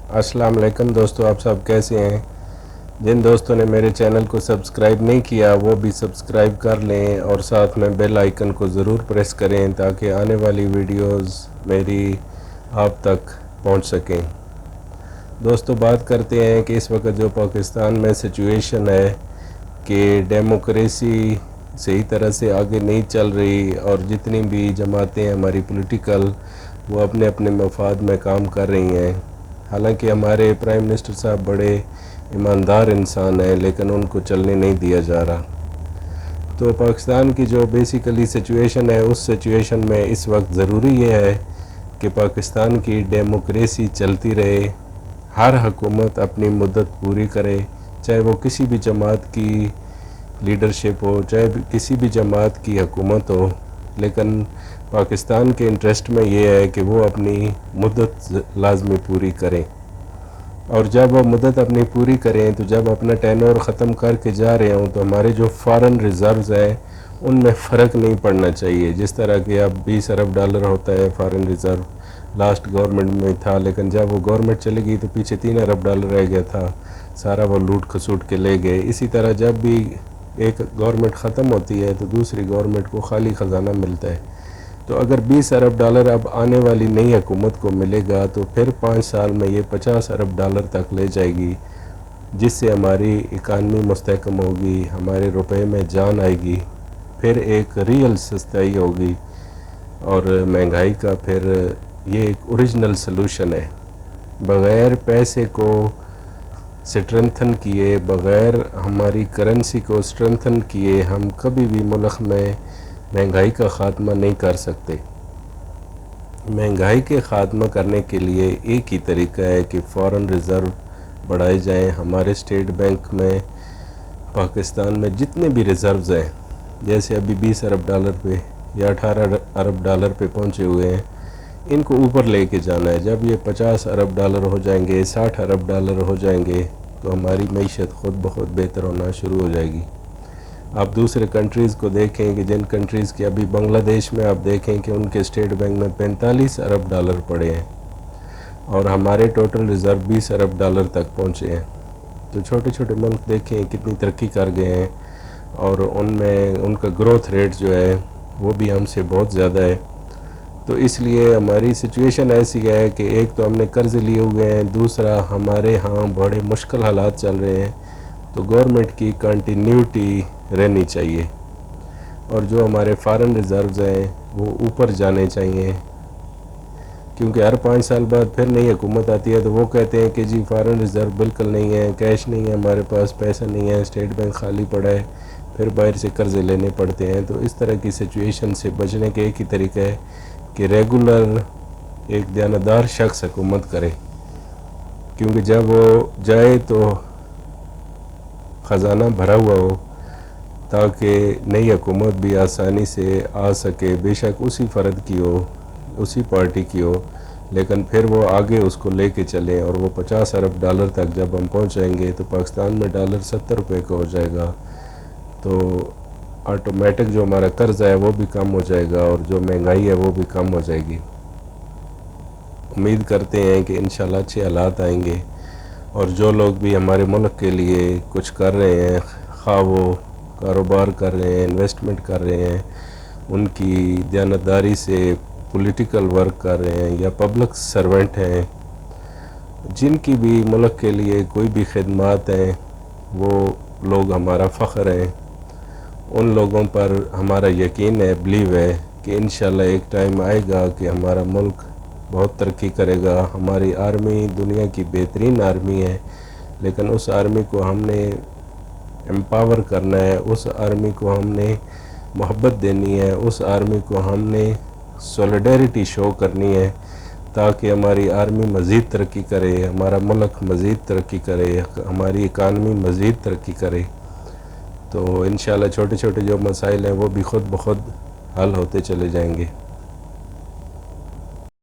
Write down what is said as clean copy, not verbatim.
अस्सलाम वालेकुम दोस्तों, आप सब कैसे हैं। जिन दोस्तों ने मेरे चैनल को सब्सक्राइब नहीं किया वो भी सब्सक्राइब कर लें और साथ में बेल आइकन को ज़रूर प्रेस करें ताकि आने वाली वीडियोस मेरी आप तक पहुंच सकें। दोस्तों, बात करते हैं कि इस वक्त जो पाकिस्तान में सिचुएशन है कि डेमोक्रेसी सही तरह से आगे नहीं चल रही और जितनी भी जमातें हमारी पॉलिटिकल वो अपने अपने मफाद में काम कर रही हैं। हालांकि हमारे प्राइम मिनिस्टर साहब बड़े ईमानदार इंसान हैं लेकिन उनको चलने नहीं दिया जा रहा। तो पाकिस्तान की जो बेसिकली सिचुएशन है उस सिचुएशन में इस वक्त ज़रूरी ये है कि पाकिस्तान की डेमोक्रेसी चलती रहे, हर हुकूमत अपनी मुद्दत पूरी करे, चाहे वो किसी भी जमात की लीडरशिप हो, चाहे किसी भी जमात की हुकूमत हो, लेकिन पाकिस्तान के इंटरेस्ट में ये है कि वो अपनी मुद्दत लाजमी पूरी करें। और जब वो मुद्दत अपनी पूरी करें तो जब अपना टेन्योर ख़त्म करके जा रहे हों तो हमारे जो फॉरेन रिज़र्व्स हैं उनमें फ़र्क नहीं पड़ना चाहिए। जिस तरह कि अब 20 अरब डॉलर होता है फॉरेन रिज़र्व, लास्ट गवर्नमेंट में था, लेकिन जब वो गवर्नमेंट चली गई तो पीछे 3 अरब डॉलर रह गया था, सारा वो लूट खसूट के ले गए। इसी तरह जब भी एक गवर्नमेंट ख़त्म होती है तो दूसरी गवर्नमेंट को खाली ख़जाना मिलता है। तो अगर 20 अरब डॉलर अब आने वाली नई हुकूमत को मिलेगा तो फिर 5 साल में ये 50 अरब डॉलर तक ले जाएगी, जिससे हमारी इकानमी मुस्तहकम होगी, हमारे रुपए में जान आएगी, फिर एक रियल सस्ताई होगी और महंगाई का फिर ये एक ओरिजिनल सलूशन है। बग़ैर पैसे को स्ट्रेंथन किए, बग़ैर हमारी करेंसी को स्ट्रेंथन किए हम कभी भी मुल्क में महंगाई का ख़ात्मा नहीं कर सकते। महंगाई के ख़ात्मा करने के लिए एक ही तरीका है कि फ़ॉरेन रिज़र्व बढ़ाए जाएं। हमारे स्टेट बैंक में पाकिस्तान में जितने भी रिज़र्व्स हैं, जैसे अभी 20 अरब डॉलर पे या 18 अरब डॉलर पे पहुंचे हुए हैं, इनको ऊपर लेके जाना है। जब ये 50 अरब डॉलर हो जाएंगे, 60 अरब डॉलर हो जाएंगे तो हमारी मईशत ख़ुद बहुत बेहतर होना शुरू हो जाएगी। आप दूसरे कंट्रीज़ को देखें कि जिन कंट्रीज़ के अभी बांग्लादेश में आप देखें कि उनके स्टेट बैंक में 45 अरब डॉलर पड़े हैं और हमारे टोटल रिज़र्व 20 अरब डॉलर तक पहुँचे हैं। तो छोटे छोटे मुल्क देखें कितनी तरक्की कर गए हैं और उनमें उनका ग्रोथ रेट जो है वो भी हमसे बहुत ज़्यादा है। तो इसलिए हमारी सिचुएशन ऐसी है कि एक तो हमने कर्ज़ लिए हुए हैं, दूसरा हमारे यहाँ बड़े मुश्किल हालात चल रहे हैं। तो गवर्नमेंट की कंटिन्यूटी रहनी चाहिए और जो हमारे फॉरेन रिज़र्व्स हैं वो ऊपर जाने चाहिए, क्योंकि हर 5 साल बाद फिर नई हुकूमत आती है तो वो कहते हैं कि जी फॉरेन रिज़र्व बिल्कुल नहीं है, कैश नहीं है, हमारे पास पैसा नहीं है, स्टेट बैंक खाली पड़ा है, फिर बाहर से कर्ज़े लेने पड़ते हैं। तो इस तरह की सिचुएशन से बचने के एक ही तरीका है कि रेगुलर एक दयानतदार शख्स हुकूमत करे, क्योंकि जब वो जाए तो ख़जाना भरा हुआ हो ताकि नई हुकूमत भी आसानी से आ सके। बेशक उसी फ़र्द की हो, उसी पार्टी की हो, लेकिन फिर वो आगे उसको लेके चलें और वो 50 अरब डॉलर तक जब हम पहुंच जाएंगे तो पाकिस्तान में डॉलर 70 रुपये का हो जाएगा। तो ऑटोमेटिक जो हमारा कर्ज़ है वो भी कम हो जाएगा और जो महंगाई है वो भी कम हो जाएगी। उम्मीद करते हैं कि इंशाल्लाह अच्छे हालात आएंगे और जो लोग भी हमारे मुल्क के लिए कुछ कर रहे हैं, खा वो कारोबार कर रहे हैं, इन्वेस्टमेंट कर रहे हैं, उनकी दयानतदारी से पॉलिटिकल वर्क कर रहे हैं या पब्लिक सर्वेंट हैं, जिनकी भी मुल्क के लिए कोई भी खिदमत हैं, वो लोग हमारा फ़ख्र हैं। उन लोगों पर हमारा यकीन है, बिलीव है कि इंशाल्लाह एक टाइम आएगा कि हमारा मुल्क बहुत तरक्की करेगा। हमारी आर्मी दुनिया की बेहतरीन आर्मी है, लेकिन उस आर्मी को हमने एम्पावर करना है, उस आर्मी को हमने मोहब्बत देनी है, उस आर्मी को हमने सॉलिडेरिटी शो करनी है ताकि हमारी आर्मी मज़ीद तरक्की करे, हमारा मुल्क मज़ीद तरक्की करे, हमारी इकानमी मज़ीद तरक्की करे। तो इंशाल्लाह छोटे छोटे जो मसाइल हैं वो भी ख़ुद ब खुद हल होते चले जाएंगे।